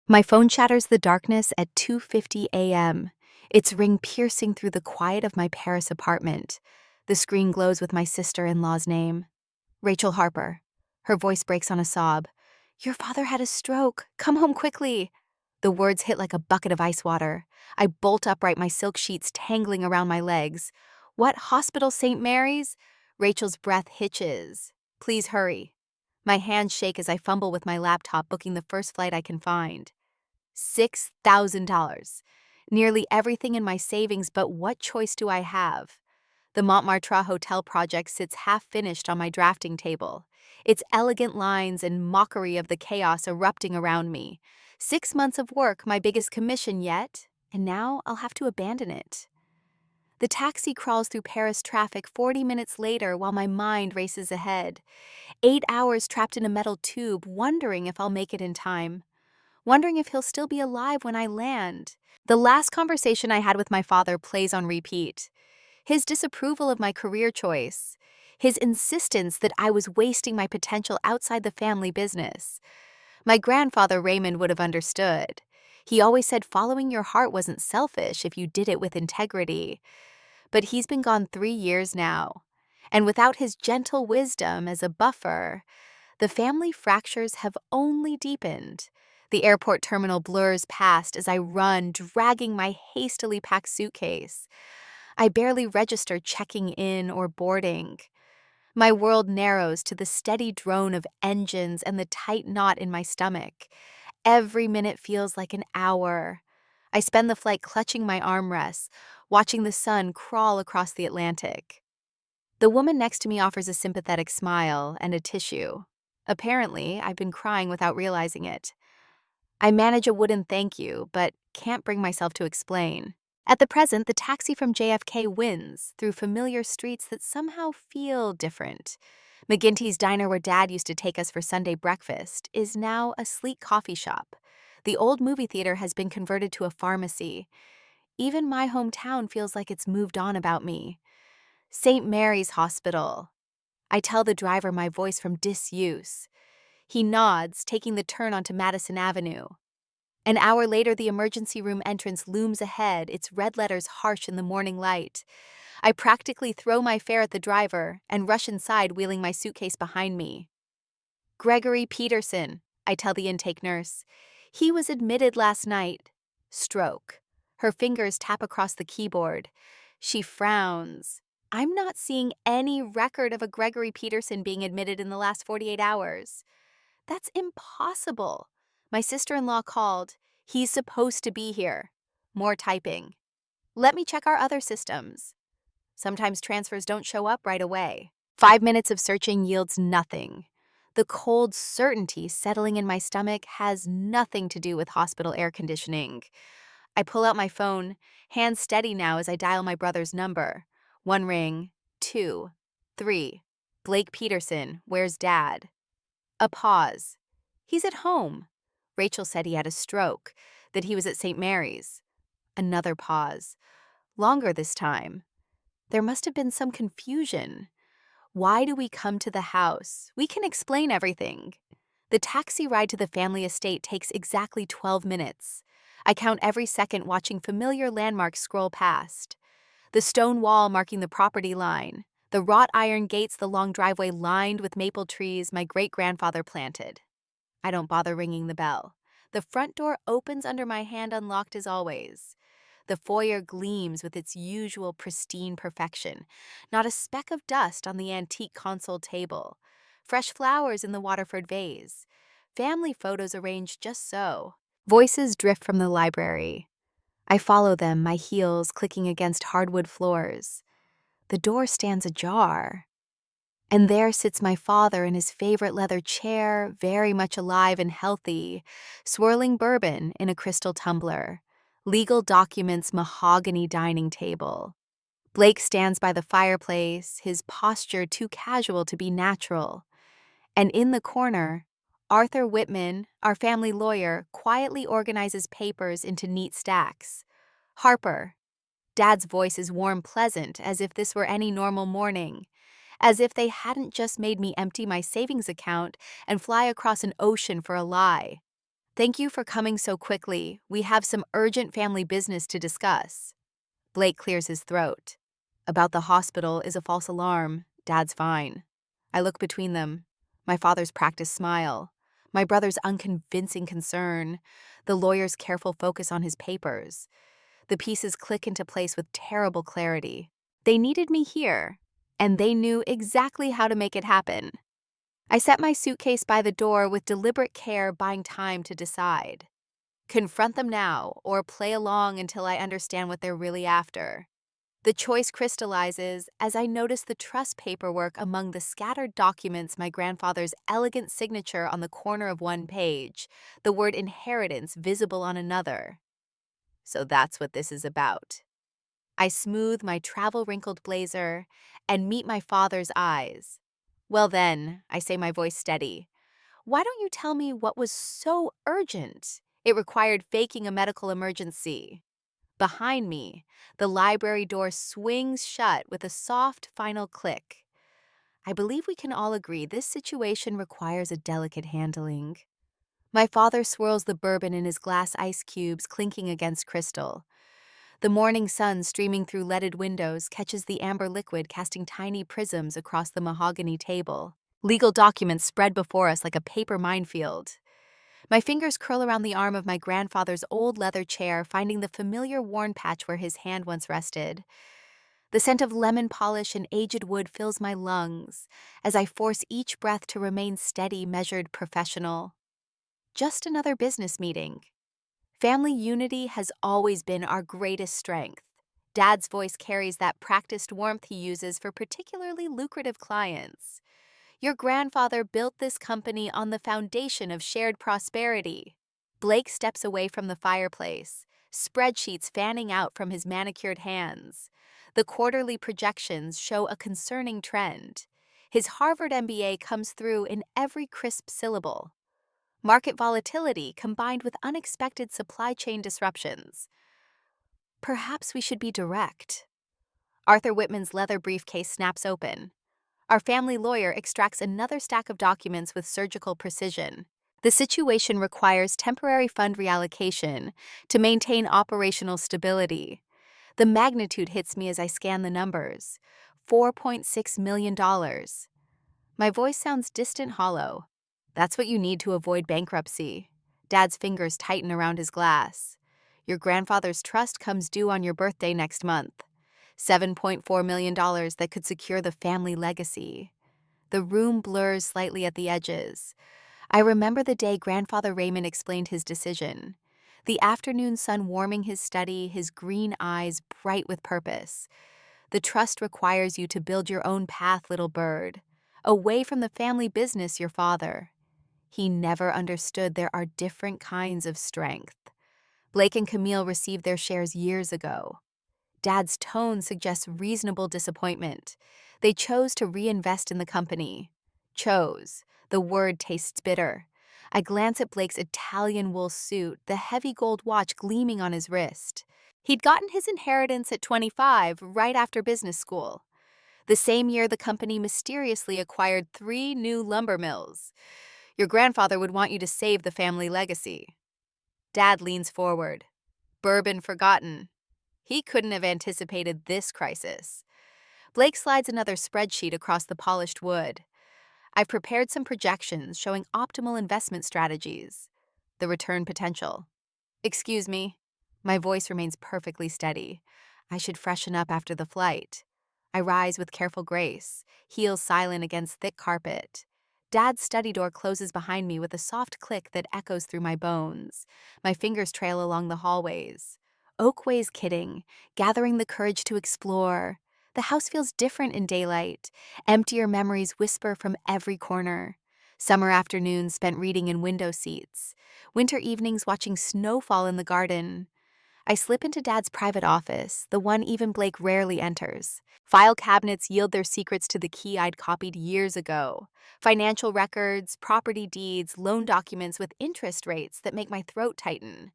My phone shatters the darkness at 2:50 a.m., its ring piercing through the quiet of my Paris apartment. The screen glows with my sister-in-law's name, Rachel Harper. Her voice breaks on a sob. "Your father had a stroke. Come home quickly." The words hit like a bucket of ice water. I bolt upright, my silk sheets tangling around my legs. "What hospital, St. Mary's?" Rachel's breath hitches. "Please hurry." My hands shake as I fumble with my laptop, booking the first flight I can find. $6,000. Nearly everything in my savings, but what choice do I have? The Montmartre Hotel project sits half-finished on my drafting table, its elegant lines and mockery of the chaos erupting around me. 6 months of work, my biggest commission yet, and now I'll have to abandon it. The taxi crawls through Paris traffic 40 minutes later while my mind races ahead. 8 hours trapped in a metal tube, wondering if I'll make it in time. Wondering if he'll still be alive when I land. The last conversation I had with my father plays on repeat. His disapproval of my career choice. His insistence that I was wasting my potential outside the family business. My grandfather Raymond would have understood. He always said following your heart wasn't selfish if you did it with integrity. But he's been gone 3 years now. And without his gentle wisdom as a buffer, the family fractures have only deepened. The airport terminal blurs past as I run, dragging my hastily packed suitcase. I barely register checking in or boarding. My world narrows to the steady drone of engines and the tight knot in my stomach. Every minute feels like an hour. I spend the flight clutching my armrests, watching the sun crawl across the Atlantic. The woman next to me offers a sympathetic smile and a tissue. Apparently, I've been crying without realizing it. I manage a wooden thank you, but can't bring myself to explain. At the present, the taxi from JFK wins through familiar streets that somehow feel different. McGinty's diner, where Dad used to take us for Sunday breakfast, is now a sleek coffee shop. The old movie theater has been converted to a pharmacy. Even my hometown feels like it's moved on about me. St. Mary's Hospital. I tell the driver my voice from disuse. He nods, taking the turn onto Madison Avenue. An hour later, the emergency room entrance looms ahead, its red letters harsh in the morning light. I practically throw my fare at the driver and rush inside, wheeling my suitcase behind me. "Gregory Peterson," I tell the intake nurse. "He was admitted last night." Stroke. Her fingers tap across the keyboard. She frowns. "I'm not seeing any record of a Gregory Peterson being admitted in the last 48 hours. That's impossible. My sister-in-law called. He's supposed to be here." More typing. "Let me check our other systems." Sometimes transfers don't show up right away. 5 minutes of searching yields nothing. The cold certainty settling in my stomach has nothing to do with hospital air conditioning. I pull out my phone, hands steady now as I dial my brother's number. One ring, two, three. "Blake Peterson, where's Dad?" A pause. "He's at home. Rachel said he had a stroke, that he was at St. Mary's." Another pause. Longer this time. There must have been some confusion. Why do we come to the house? We can explain everything. The taxi ride to the family estate takes exactly 12 minutes. I count every second, watching familiar landmarks scroll past. The stone wall marking the property line. The wrought iron gates, the long driveway lined with maple trees my great-grandfather planted. I don't bother ringing the bell. The front door opens under my hand, unlocked as always. The foyer gleams with its usual pristine perfection. Not a speck of dust on the antique console table. Fresh flowers in the Waterford vase. Family photos arranged just so. Voices drift from the library. I follow them, my heels clicking against hardwood floors. The door stands ajar. And there sits my father in his favorite leather chair, very much alive and healthy, swirling bourbon in a crystal tumbler. Legal documents, mahogany dining table. Blake stands by the fireplace, his posture too casual to be natural. And in the corner, Arthur Whitman, our family lawyer, quietly organizes papers into neat stacks. "Harper." Dad's voice is warm, pleasant, as if this were any normal morning. As if they hadn't just made me empty my savings account and fly across an ocean for a lie. Thank you for coming so quickly. We have some urgent family business to discuss. Blake clears his throat. About the hospital is a false alarm. Dad's fine. I look between them. My father's practiced smile. My brother's unconvincing concern. The lawyer's careful focus on his papers. The pieces click into place with terrible clarity. They needed me here, and they knew exactly how to make it happen. I set my suitcase by the door with deliberate care, buying time to decide. Confront them now, or play along until I understand what they're really after. The choice crystallizes as I notice the trust paperwork among the scattered documents, my grandfather's elegant signature on the corner of one page, the word inheritance visible on another. So that's what this is about. I smooth my travel-wrinkled blazer and meet my father's eyes. Well then, I say, my voice steady. Why don't you tell me what was so urgent? It required faking a medical emergency. Behind me, the library door swings shut with a soft final click. I believe we can all agree this situation requires a delicate handling. My father swirls the bourbon in his glass ice cubes clinking against crystal. The morning sun streaming through leaded windows catches the amber liquid, casting tiny prisms across the mahogany table. Legal documents spread before us like a paper minefield. My fingers curl around the arm of my grandfather's old leather chair, finding the familiar worn patch where his hand once rested. The scent of lemon polish and aged wood fills my lungs as I force each breath to remain steady, measured, professional. Just another business meeting. Family unity has always been our greatest strength. Dad's voice carries that practiced warmth he uses for particularly lucrative clients. Your grandfather built this company on the foundation of shared prosperity. Blake steps away from the fireplace, spreadsheets fanning out from his manicured hands. The quarterly projections show a concerning trend. His Harvard MBA comes through in every crisp syllable. Market volatility combined with unexpected supply chain disruptions. Perhaps we should be direct. Arthur Whitman's leather briefcase snaps open. Our family lawyer extracts another stack of documents with surgical precision. The situation requires temporary fund reallocation to maintain operational stability. The magnitude hits me as I scan the numbers. $4.6 million. My voice sounds distant, hollow. That's what you need to avoid bankruptcy. Dad's fingers tighten around his glass. Your grandfather's trust comes due on your birthday next month. $7.4 million that could secure the family legacy. The room blurs slightly at the edges. I remember the day Grandfather Raymond explained his decision. The afternoon sun warming his study, his green eyes bright with purpose. The trust requires you to build your own path, little bird, away from the family business, your father. He never understood there are different kinds of strength. Blake and Camille received their shares years ago. Dad's tone suggests reasonable disappointment. They chose to reinvest in the company. Chose. The word tastes bitter. I glance at Blake's Italian wool suit, the heavy gold watch gleaming on his wrist. He'd gotten his inheritance at 25, right after business school. The same year, the company mysteriously acquired 3 new lumber mills. Your grandfather would want you to save the family legacy. Dad leans forward. Bourbon forgotten. He couldn't have anticipated this crisis. Blake slides another spreadsheet across the polished wood. I've prepared some projections showing optimal investment strategies. The return potential. Excuse me. My voice remains perfectly steady. I should freshen up after the flight. I rise with careful grace, heels silent against thick carpet. Dad's study door closes behind me with a soft click that echoes through my bones. My fingers trail along the hallways. Oakways kidding, gathering the courage to explore. The house feels different in daylight. Emptier memories whisper from every corner. Summer afternoons spent reading in window seats. Winter evenings watching snowfall in the garden. I slip into Dad's private office, the one even Blake rarely enters. File cabinets yield their secrets to the key I'd copied years ago. Financial records, property deeds, loan documents with interest rates that make my throat tighten.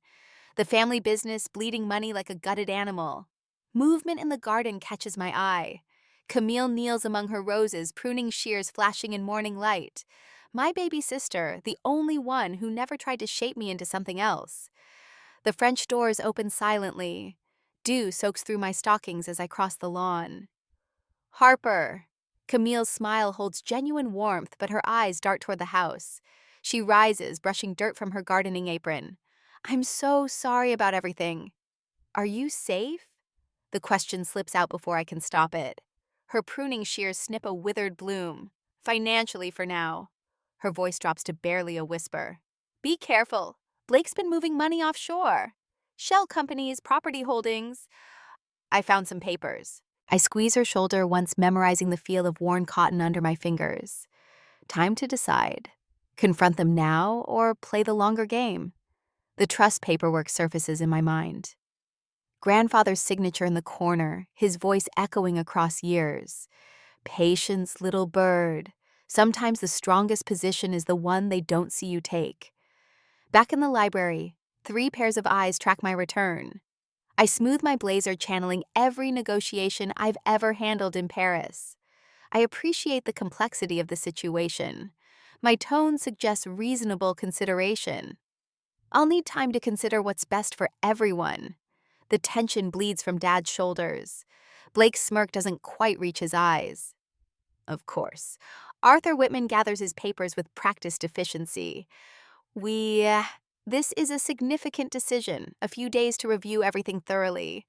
The family business bleeding money like a gutted animal. Movement in the garden catches my eye. Camille kneels among her roses, pruning shears flashing in morning light. My baby sister, the only one who never tried to shape me into something else. The French doors open silently. Dew soaks through my stockings as I cross the lawn. Harper. Camille's smile holds genuine warmth, but her eyes dart toward the house. She rises, brushing dirt from her gardening apron. I'm so sorry about everything. Are you safe? The question slips out before I can stop it. Her pruning shears snip a withered bloom. Financially for now. Her voice drops to barely a whisper. Be careful. Blake's been moving money offshore. Shell companies, property holdings. I found some papers. I squeeze her shoulder, once memorizing the feel of worn cotton under my fingers. Time to decide. Confront them now or play the longer game. The trust paperwork surfaces in my mind. Grandfather's signature in the corner, his voice echoing across years. Patience, little bird. Sometimes the strongest position is the one they don't see you take. Back in the library, 3 pairs of eyes track my return. I smooth my blazer, channeling every negotiation I've ever handled in Paris. I appreciate the complexity of the situation. My tone suggests reasonable consideration. I'll need time to consider what's best for everyone. The tension bleeds from Dad's shoulders. Blake's smirk doesn't quite reach his eyes. Of course. Arthur Whitman gathers his papers with practiced efficiency. This is a significant decision, a few days to review everything thoroughly.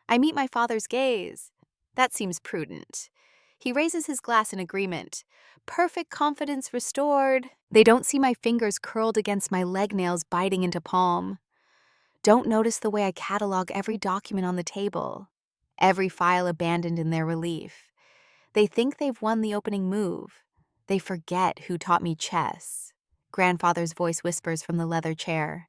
I meet my father's gaze. That seems prudent. He raises his glass in agreement. Perfect confidence restored. They don't see my fingers curled against my leg nails biting into palm. Don't notice the way I catalog every document on the table. Every file abandoned in their relief. They think they've won the opening move. They forget who taught me chess. Grandfather's voice whispers from the leather chair.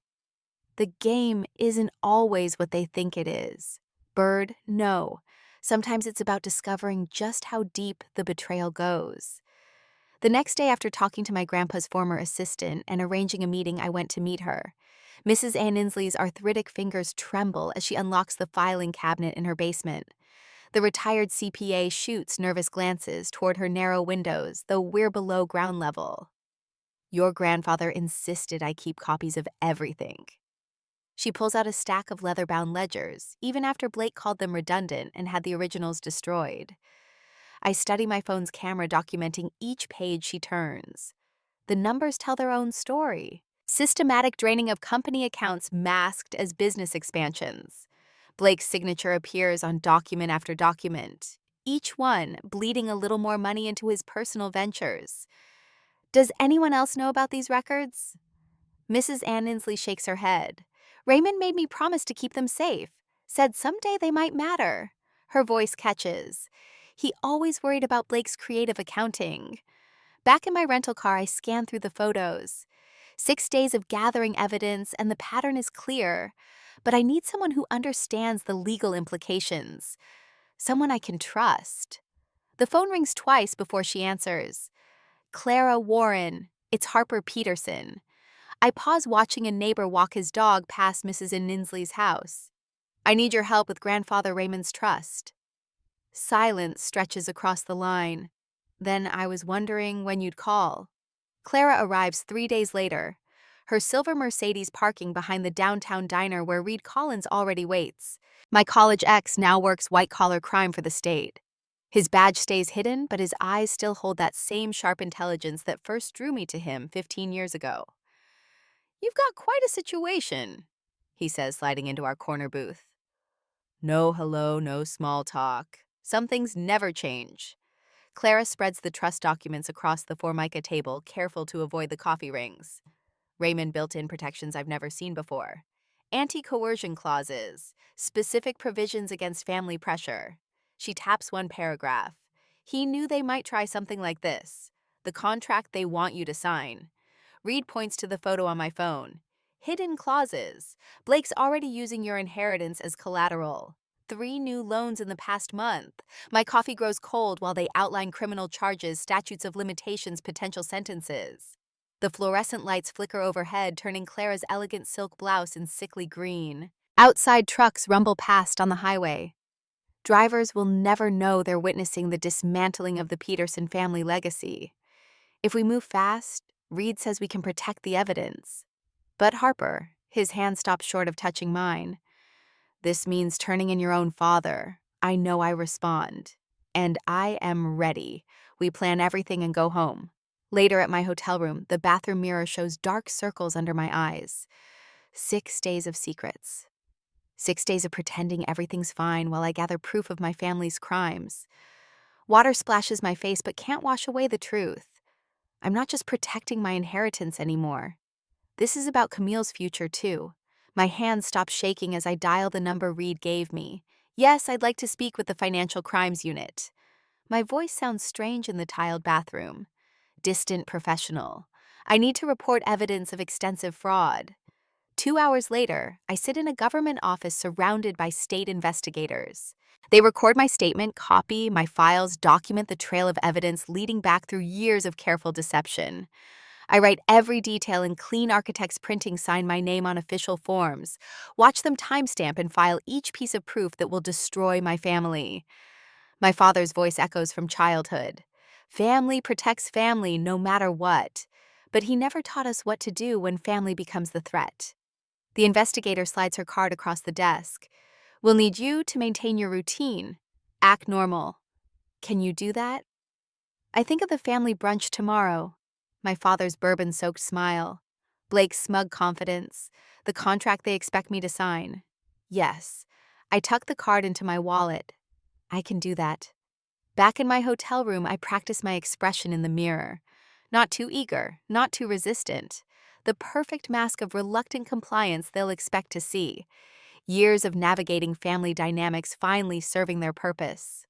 The game isn't always what they think it is. Bird, no. Sometimes it's about discovering just how deep the betrayal goes. The next day, after talking to my grandpa's former assistant and arranging a meeting, I went to meet her. Mrs. Ann Inslee's arthritic fingers tremble as she unlocks the filing cabinet in her basement. The retired CPA shoots nervous glances toward her narrow windows, though we're below ground level. Your grandfather insisted I keep copies of everything. She pulls out a stack of leather-bound ledgers, even after Blake called them redundant and had the originals destroyed. I study my phone's camera, documenting each page she turns. The numbers tell their own story. Systematic draining of company accounts masked as business expansions. Blake's signature appears on document after document, each one bleeding a little more money into his personal ventures. Does anyone else know about these records? Mrs. Ann Inslee shakes her head. Raymond made me promise to keep them safe, said someday they might matter. Her voice catches. He always worried about Blake's creative accounting. Back in my rental car, I scan through the photos. 6 days of gathering evidence, and the pattern is clear. But I need someone who understands the legal implications. Someone I can trust. The phone rings twice before she answers. Clara Warren. It's Harper Peterson. I pause, watching a neighbor walk his dog past Mrs. Inslee's house. I need your help with Grandfather Raymond's trust. Silence stretches across the line. Then I was wondering when you'd call. Clara arrives 3 days later, her silver Mercedes parking behind the downtown diner where Reed Collins already waits. My college ex now works white-collar crime for the state. His badge stays hidden, but his eyes still hold that same sharp intelligence that first drew me to him 15 years ago. You've got quite a situation, he says, sliding into our corner booth. No hello, no small talk. Some things never change. Clara spreads the trust documents across the Formica table, careful to avoid the coffee rings. Raymond built in protections I've never seen before. Anti-coercion clauses, specific provisions against family pressure. She taps one paragraph. He knew they might try something like this. The contract they want you to sign. Reed points to the photo on my phone. Hidden clauses. Blake's already using your inheritance as collateral. 3 new loans in the past month. My coffee grows cold while they outline criminal charges, statutes of limitations, potential sentences. The fluorescent lights flicker overhead, turning Clara's elegant silk blouse in sickly green. Outside trucks rumble past on the highway. Drivers will never know they're witnessing the dismantling of the Peterson family legacy. If we move fast, Reed says we can protect the evidence. But Harper, his hand stops short of touching mine. This means turning in your own father. I know I respond. And I am ready. We plan everything and go home. Later at my hotel room, the bathroom mirror shows dark circles under my eyes. 6 days of secrets. 6 days of pretending everything's fine while I gather proof of my family's crimes. Water splashes my face but can't wash away the truth. I'm not just protecting my inheritance anymore. This is about Camille's future, too. My hand stops shaking as I dial the number Reed gave me. Yes, I'd like to speak with the Financial Crimes Unit. My voice sounds strange in the tiled bathroom. Distant professional. I need to report evidence of extensive fraud. 2 hours later, I sit in a government office surrounded by state investigators. They record my statement, copy my files, document the trail of evidence leading back through years of careful deception. I write every detail in clean architect's printing, sign my name on official forms, watch them timestamp and file each piece of proof that will destroy my family. My father's voice echoes from childhood. Family protects family no matter what. But he never taught us what to do when family becomes the threat. The investigator slides her card across the desk. We'll need you to maintain your routine. Act normal. Can you do that? I think of the family brunch tomorrow. My father's bourbon-soaked smile. Blake's smug confidence. The contract they expect me to sign. Yes. I tuck the card into my wallet. I can do that. Back in my hotel room, I practice my expression in the mirror. Not too eager, not too resistant. The perfect mask of reluctant compliance they'll expect to see. Years of navigating family dynamics finally serving their purpose.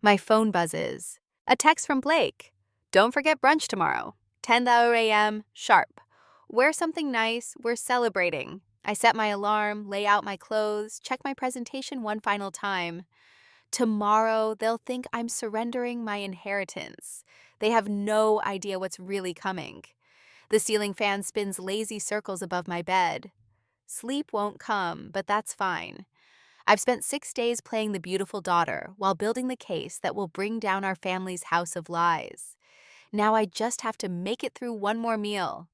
My phone buzzes. A text from Blake. Don't forget brunch tomorrow. 10 a.m. sharp. Wear something nice, we're celebrating. I set my alarm, lay out my clothes, check my presentation one final time. Tomorrow, they'll think I'm surrendering my inheritance. They have no idea what's really coming. The ceiling fan spins lazy circles above my bed. Sleep won't come, but that's fine. I've spent 6 days playing the beautiful daughter while building the case that will bring down our family's house of lies. Now I just have to make it through one more meal.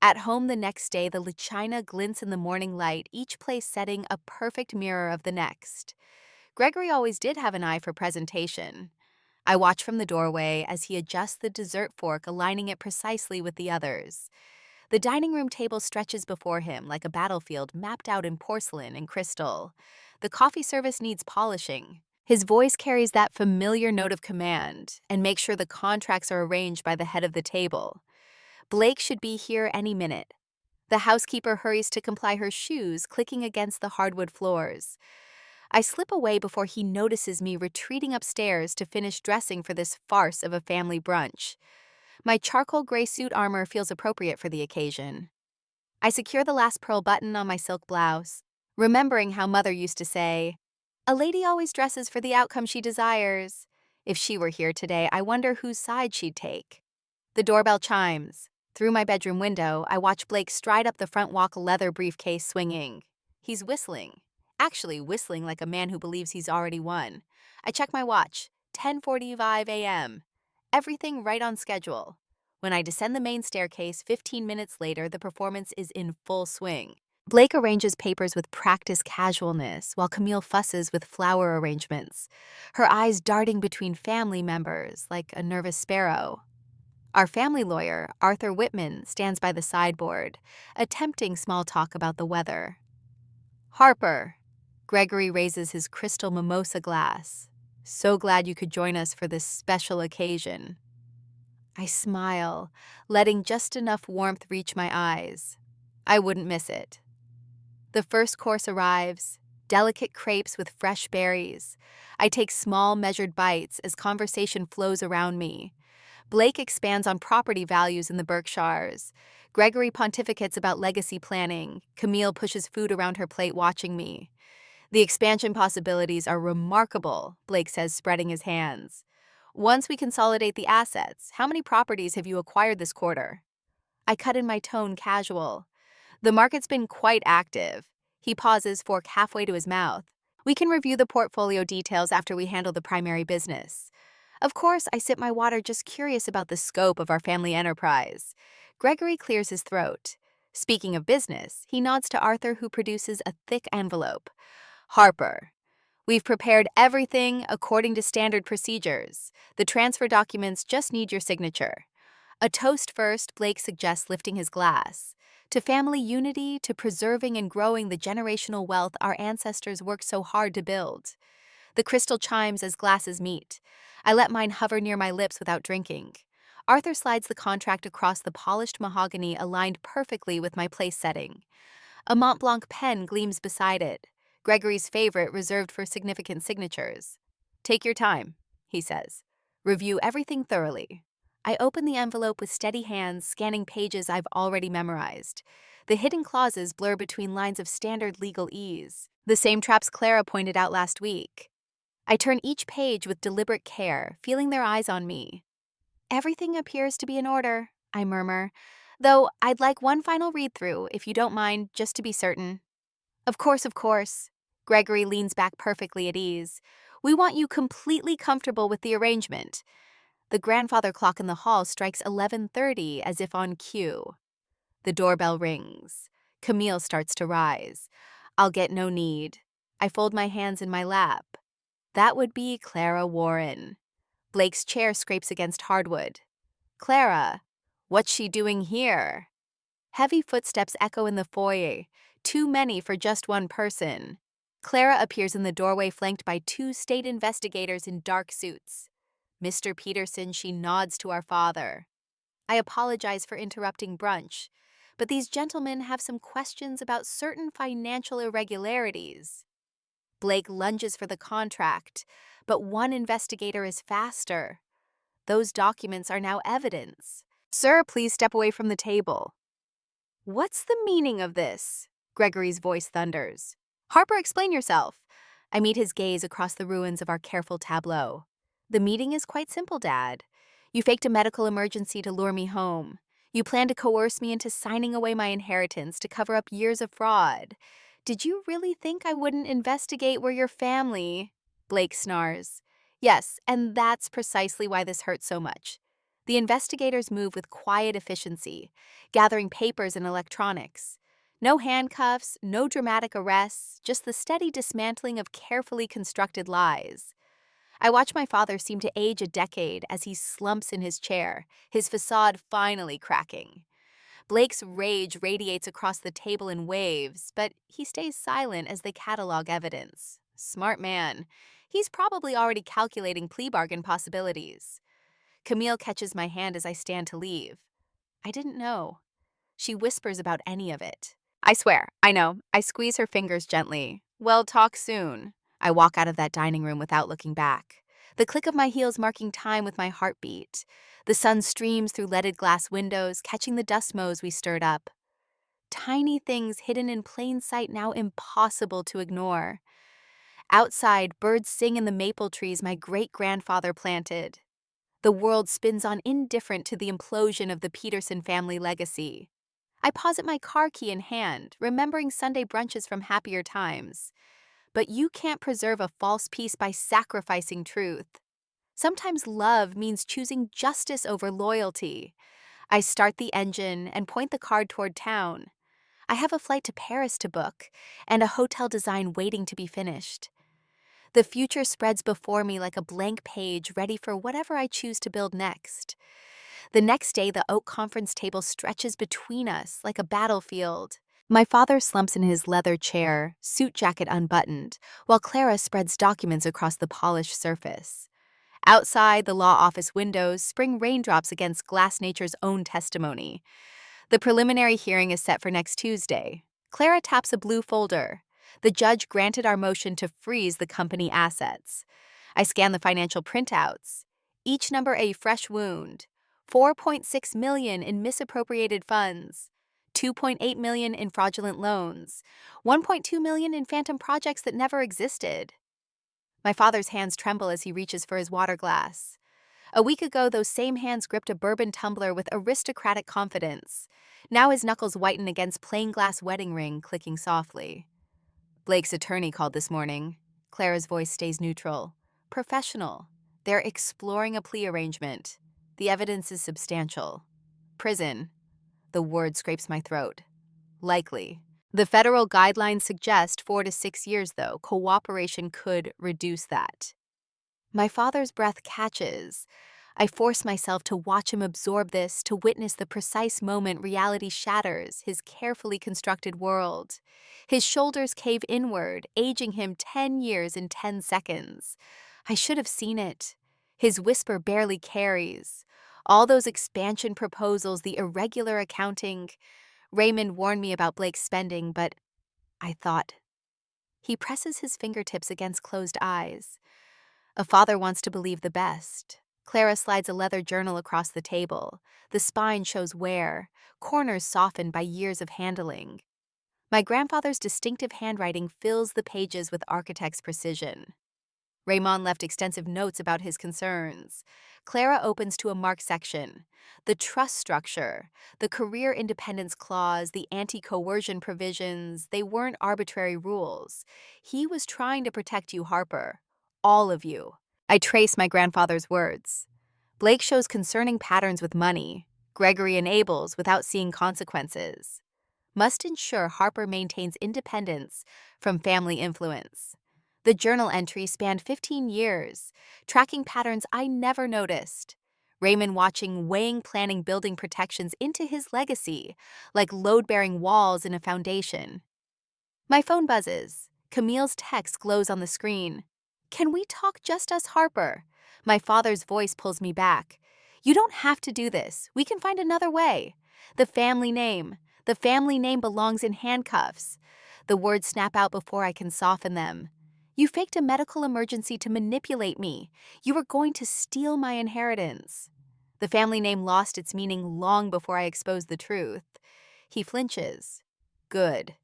At home the next day, the china glints in the morning light, each place setting a perfect mirror of the next. Gregory always did have an eye for presentation. I watch from the doorway as he adjusts the dessert fork, aligning it precisely with the others. The dining room table stretches before him like a battlefield mapped out in porcelain and crystal. The coffee service needs polishing. His voice carries that familiar note of command and makes sure the contracts are arranged by the head of the table. Blake should be here any minute. The housekeeper hurries to comply, her shoes clicking against the hardwood floors. I slip away before he notices me retreating upstairs to finish dressing for this farce of a family brunch. My charcoal gray suit armor feels appropriate for the occasion. I secure the last pearl button on my silk blouse, remembering how Mother used to say, "A lady always dresses for the outcome she desires." If she were here today, I wonder whose side she'd take. The doorbell chimes. Through my bedroom window, I watch Blake stride up the front walk, leather briefcase swinging. He's whistling. Actually whistling like a man who believes he's already won. I check my watch. 10:45 a.m. Everything right on schedule. When I descend the main staircase 15 minutes later, the performance is in full swing. Blake arranges papers with practiced casualness, while Camille fusses with flower arrangements, her eyes darting between family members like a nervous sparrow. Our family lawyer, Arthur Whitman, stands by the sideboard, attempting small talk about the weather. Harper. Gregory raises his crystal mimosa glass. So glad you could join us for this special occasion. I smile, letting just enough warmth reach my eyes. I wouldn't miss it. The first course arrives, delicate crepes with fresh berries. I take small, measured bites as conversation flows around me. Blake expands on property values in the Berkshires. Gregory pontificates about legacy planning. Camille pushes food around her plate, watching me. The expansion possibilities are remarkable, Blake says, spreading his hands. Once we consolidate the assets, how many properties have you acquired this quarter? I cut in my tone casual. The market's been quite active. He pauses, fork halfway to his mouth. We can review the portfolio details after we handle the primary business. Of course, I sip my water just curious about the scope of our family enterprise. Gregory clears his throat. Speaking of business, he nods to Arthur, who produces a thick envelope. Harper, we've prepared everything according to standard procedures. The transfer documents just need your signature. A toast first, Blake suggests lifting his glass. To family unity, to preserving and growing the generational wealth our ancestors worked so hard to build. The crystal chimes as glasses meet. I let mine hover near my lips without drinking. Arthur slides the contract across the polished mahogany aligned perfectly with my place setting. A Mont Blanc pen gleams beside it, Gregory's favorite reserved for significant signatures. Take your time, he says. Review everything thoroughly. I open the envelope with steady hands, scanning pages I've already memorized. The hidden clauses blur between lines of standard legal ease, the same traps Clara pointed out last week. I turn each page with deliberate care, feeling their eyes on me. Everything appears to be in order, I murmur, though I'd like one final read-through, if you don't mind, just to be certain. Of course, of course. Gregory leans back perfectly at ease. We want you completely comfortable with the arrangement. The grandfather clock in the hall strikes 11:30 as if on cue. The doorbell rings. Camille starts to rise. I'll get no need. I fold my hands in my lap. That would be Clara Warren. Blake's chair scrapes against hardwood. Clara, what's she doing here? Heavy footsteps echo in the foyer, too many for just one person. Clara appears in the doorway flanked by two state investigators in dark suits. Mr. Peterson, she nods to our father. I apologize for interrupting brunch, but these gentlemen have some questions about certain financial irregularities. Blake lunges for the contract, but one investigator is faster. Those documents are now evidence. Sir, please step away from the table. What's the meaning of this? Gregory's voice thunders. Harper, explain yourself. I meet his gaze across the ruins of our careful tableau. The meeting is quite simple, Dad. You faked a medical emergency to lure me home. You planned to coerce me into signing away my inheritance to cover up years of fraud. Did you really think I wouldn't investigate where your family... Blake snarls. Yes, and that's precisely why this hurts so much. The investigators move with quiet efficiency, gathering papers and electronics. No handcuffs, no dramatic arrests, just the steady dismantling of carefully constructed lies. I watch my father seem to age a decade as he slumps in his chair, his facade finally cracking. Blake's rage radiates across the table in waves, but he stays silent as they catalog evidence. Smart man. He's probably already calculating plea bargain possibilities. Camille catches my hand as I stand to leave. I didn't know. She whispers about any of it. I swear, I know. I squeeze her fingers gently. Well, talk soon. I walk out of that dining room without looking back. The click of my heels marking time with my heartbeat. The sun streams through leaded glass windows, catching the dust motes we stirred up. Tiny things hidden in plain sight now impossible to ignore. Outside, birds sing in the maple trees my great-grandfather planted. The world spins on indifferent to the implosion of the Peterson family legacy. I pause at my car key in hand, remembering Sunday brunches from happier times. But you can't preserve a false peace by sacrificing truth. Sometimes love means choosing justice over loyalty. I start the engine and point the car toward town. I have a flight to Paris to book, and a hotel design waiting to be finished. The future spreads before me like a blank page ready for whatever I choose to build next. The next day, the oak conference table stretches between us like a battlefield. My father slumps in his leather chair, suit jacket unbuttoned, while Clara spreads documents across the polished surface. Outside the law office windows spring raindrops against glass nature's own testimony. The preliminary hearing is set for next Tuesday. Clara taps a blue folder. The judge granted our motion to freeze the company assets. I scan the financial printouts. Each number a fresh wound. 4.6 million in misappropriated funds. 2.8 million in fraudulent loans. 1.2 million in phantom projects that never existed. My father's hands tremble as he reaches for his water glass. A week ago, those same hands gripped a bourbon tumbler with aristocratic confidence. Now his knuckles whiten against plain glass wedding ring clicking softly. Blake's attorney called this morning. Clara's voice stays neutral. Professional. They're exploring a plea arrangement. The evidence is substantial. Prison. The word scrapes my throat. Likely. The federal guidelines suggest 4 to 6 years, though. Cooperation could reduce that. My father's breath catches. I force myself to watch him absorb this, to witness the precise moment reality shatters his carefully constructed world. His shoulders cave inward, aging him 10 years in 10 seconds. I should have seen it. His whisper barely carries. All those expansion proposals, the irregular accounting. Raymond warned me about Blake's spending, but I thought. He presses his fingertips against closed eyes. A father wants to believe the best. Clara slides a leather journal across the table. The spine shows wear, corners softened by years of handling. My grandfather's distinctive handwriting fills the pages with architect's precision. Raymond left extensive notes about his concerns. Clara opens to a marked section. The trust structure, the career independence clause, the anti-coercion provisions, they weren't arbitrary rules. He was trying to protect you, Harper. All of you. I trace my grandfather's words. Blake shows concerning patterns with money. Gregory enables without seeing consequences. Must ensure Harper maintains independence from family influence. The journal entry spanned 15 years, tracking patterns I never noticed. Raymond watching, weighing, planning, building protections into his legacy, like load-bearing walls in a foundation. My phone buzzes. Camille's text glows on the screen. Can we talk just us, Harper? My father's voice pulls me back. You don't have to do this. We can find another way. The family name. The family name belongs in handcuffs. The words snap out before I can soften them. You faked a medical emergency to manipulate me. You were going to steal my inheritance. The family name lost its meaning long before I exposed the truth. He flinches. Good.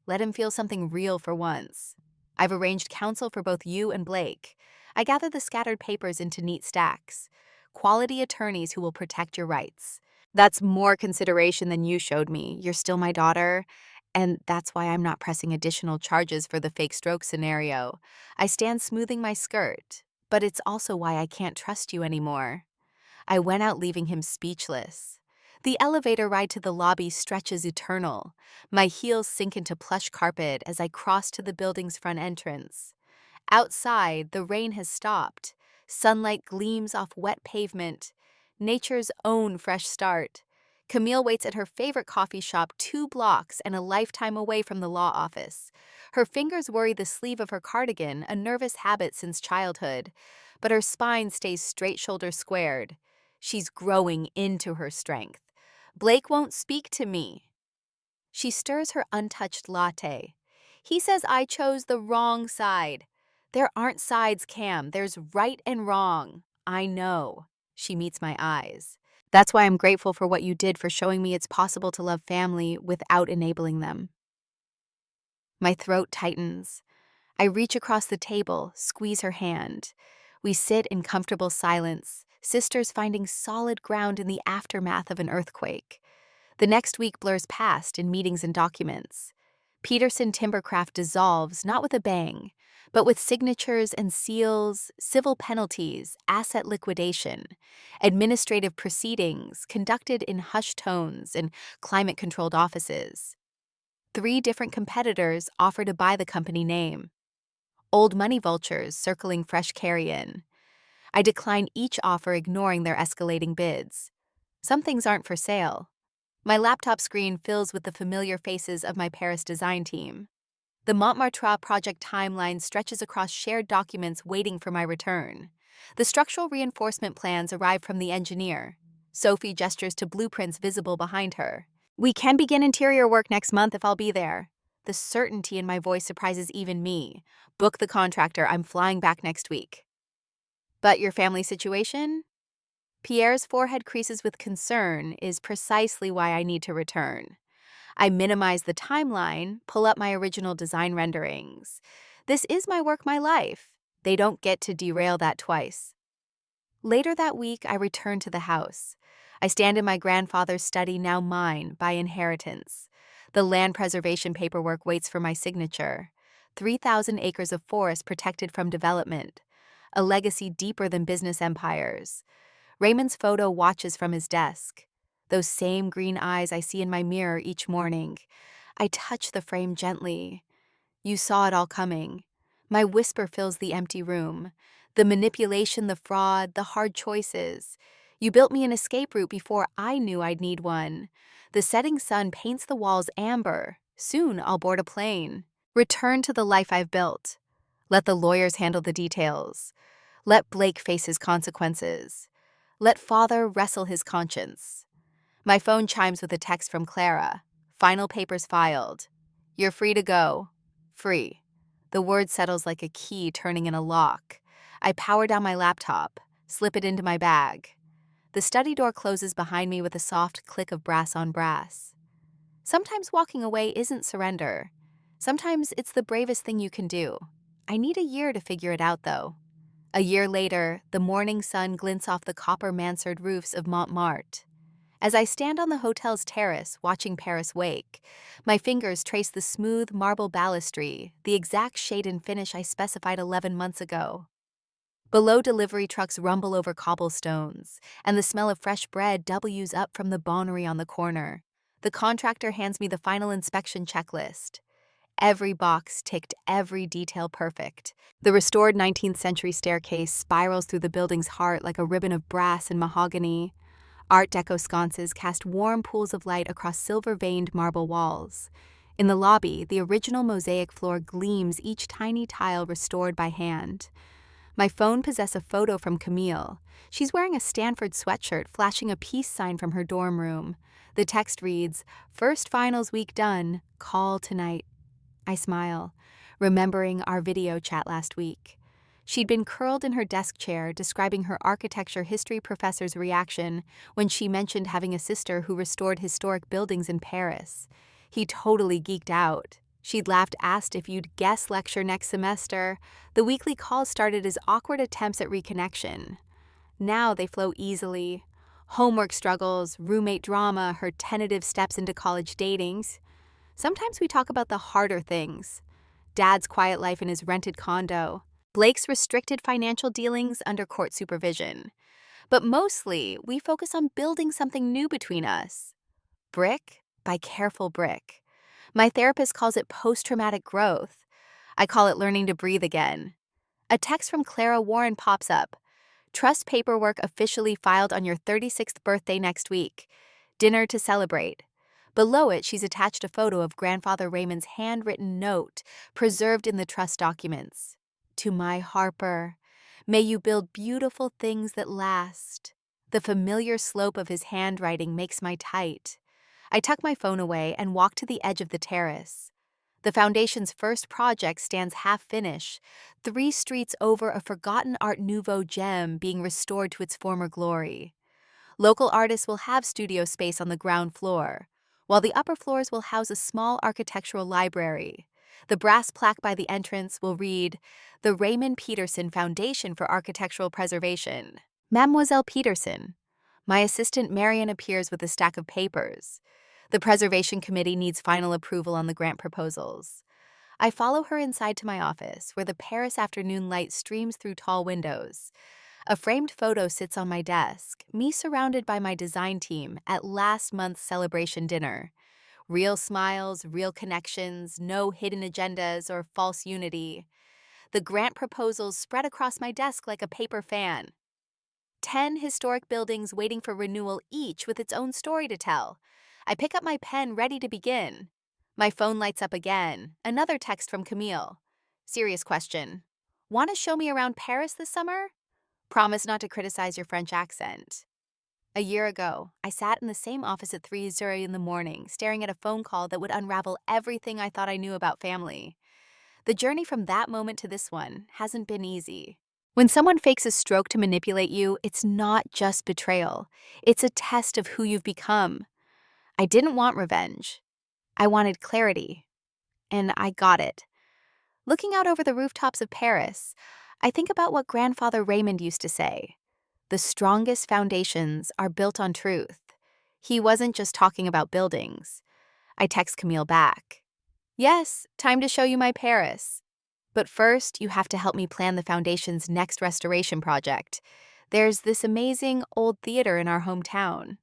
Let him feel something real for once. I've arranged counsel for both you and Blake. I gather the scattered papers into neat stacks. Quality attorneys who will protect your rights. That's more consideration than you showed me. You're still my daughter. And that's why I'm not pressing additional charges for the fake stroke scenario. I stand smoothing my skirt, but it's also why I can't trust you anymore. I went out leaving him speechless. The elevator ride to the lobby stretches eternal. My heels sink into plush carpet as I cross to the building's front entrance. Outside, the rain has stopped. Sunlight gleams off wet pavement. Nature's own fresh start. Camille waits at her favorite coffee shop 2 blocks and a lifetime away from the law office. Her fingers worry the sleeve of her cardigan, a nervous habit since childhood. But her spine stays straight shoulder squared. She's growing into her strength. Blake won't speak to me. She stirs her untouched latte. He says I chose the wrong side. There aren't sides, Cam. There's right and wrong. I know. She meets my eyes. That's why I'm grateful for what you did for showing me it's possible to love family without enabling them. My throat tightens. I reach across the table, squeeze her hand. We sit in comfortable silence, sisters finding solid ground in the aftermath of an earthquake. The next week blurs past in meetings and documents. Peterson Timbercraft dissolves not with a bang, but with signatures and seals, civil penalties, asset liquidation, administrative proceedings conducted in hushed tones and climate-controlled offices. 3 different competitors offer to buy the company name. Old money vultures circling fresh carry-in. I decline each offer, ignoring their escalating bids. Some things aren't for sale. My laptop screen fills with the familiar faces of my Paris design team. The Montmartre project timeline stretches across shared documents waiting for my return. The structural reinforcement plans arrive from the engineer. Sophie gestures to blueprints visible behind her. We can begin interior work next month if I'll be there. The certainty in my voice surprises even me. Book the contractor, I'm flying back next week. But your family situation? Pierre's forehead creases with concern is precisely why I need to return. I minimize the timeline, pull up my original design renderings. This is my work, my life. They don't get to derail that twice. Later that week, I return to the house. I stand in my grandfather's study, now mine, by inheritance. The land preservation paperwork waits for my signature. 3,000 acres of forest protected from development. a legacy deeper than business empires. Raymond's photo watches from his desk. Those same green eyes I see in my mirror each morning. I touch the frame gently. You saw it all coming. My whisper fills the empty room. The manipulation, the fraud, the hard choices. You built me an escape route before I knew I'd need one. The setting sun paints the walls amber. Soon I'll board a plane. Return to the life I've built. Let the lawyers handle the details. Let Blake face his consequences. Let father wrestle his conscience. My phone chimes with a text from Clara. Final papers filed. You're free to go. Free. The word settles like a key turning in a lock. I power down my laptop, slip it into my bag. The study door closes behind me with a soft click of brass on brass. Sometimes walking away isn't surrender. Sometimes it's the bravest thing you can do. I need a year to figure it out, though. A year later, the morning sun glints off the copper mansard roofs of Montmartre. As I stand on the hotel's terrace watching Paris wake, my fingers trace the smooth marble balustrade, the exact shade and finish I specified 11 months ago. Below, delivery trucks rumble over cobblestones, and the smell of fresh bread W's up from the bonnery on the corner. The contractor hands me the final inspection checklist. Every box ticked, every detail perfect. The restored 19th century staircase spirals through the building's heart like a ribbon of brass and mahogany. Art Deco sconces cast warm pools of light across silver-veined marble walls. In the lobby, the original mosaic floor gleams, each tiny tile restored by hand. My phone possesses a photo from Camille. She's wearing a Stanford sweatshirt, flashing a peace sign from her dorm room. The text reads, "First finals week done, call tonight." I smile, remembering our video chat last week. She'd been curled in her desk chair, describing her architecture history professor's reaction when she mentioned having a sister who restored historic buildings in Paris. He totally geeked out. She'd laughed, asked if you'd guest lecture next semester. The weekly calls started as awkward attempts at reconnection. Now they flow easily. Homework struggles, roommate drama, her tentative steps into college datings. Sometimes we talk about the harder things. Dad's quiet life in his rented condo. Blake's restricted financial dealings under court supervision. But mostly, we focus on building something new between us. Brick by careful brick. My therapist calls it post-traumatic growth. I call it learning to breathe again. A text from Clara Warren pops up. Trust paperwork officially filed on your 36th birthday next week. Dinner to celebrate. Below it, she's attached a photo of Grandfather Raymond's handwritten note, preserved in the trust documents. To my Harper, may you build beautiful things that last. The familiar slope of his handwriting makes my tight. I tuck my phone away and walk to the edge of the terrace. The foundation's first project stands half-finished, 3 streets over a forgotten Art Nouveau gem being restored to its former glory. Local artists will have studio space on the ground floor, while the upper floors will house a small architectural library. The brass plaque by the entrance will read, "The Raymond Peterson Foundation for Architectural Preservation." Mademoiselle Peterson. My assistant Marion appears with a stack of papers. The Preservation Committee needs final approval on the grant proposals. I follow her inside to my office, where the Paris afternoon light streams through tall windows. A framed photo sits on my desk, me surrounded by my design team at last month's celebration dinner. Real smiles, real connections, no hidden agendas or false unity. The grant proposals spread across my desk like a paper fan. 10 historic buildings waiting for renewal, each with its own story to tell. I pick up my pen, ready to begin. My phone lights up again. Another text from Camille. Serious question. Want to show me around Paris this summer? Promise not to criticize your French accent. A year ago, I sat in the same office at 3:30 in the morning, staring at a phone call that would unravel everything I thought I knew about family. The journey from that moment to this one hasn't been easy. When someone fakes a stroke to manipulate you, it's not just betrayal. It's a test of who you've become. I didn't want revenge. I wanted clarity. And I got it. Looking out over the rooftops of Paris, I think about what Grandfather Raymond used to say. The strongest foundations are built on truth. He wasn't just talking about buildings. I text Camille back. Yes, time to show you my Paris. But first, you have to help me plan the foundation's next restoration project. There's this amazing old theater in our hometown.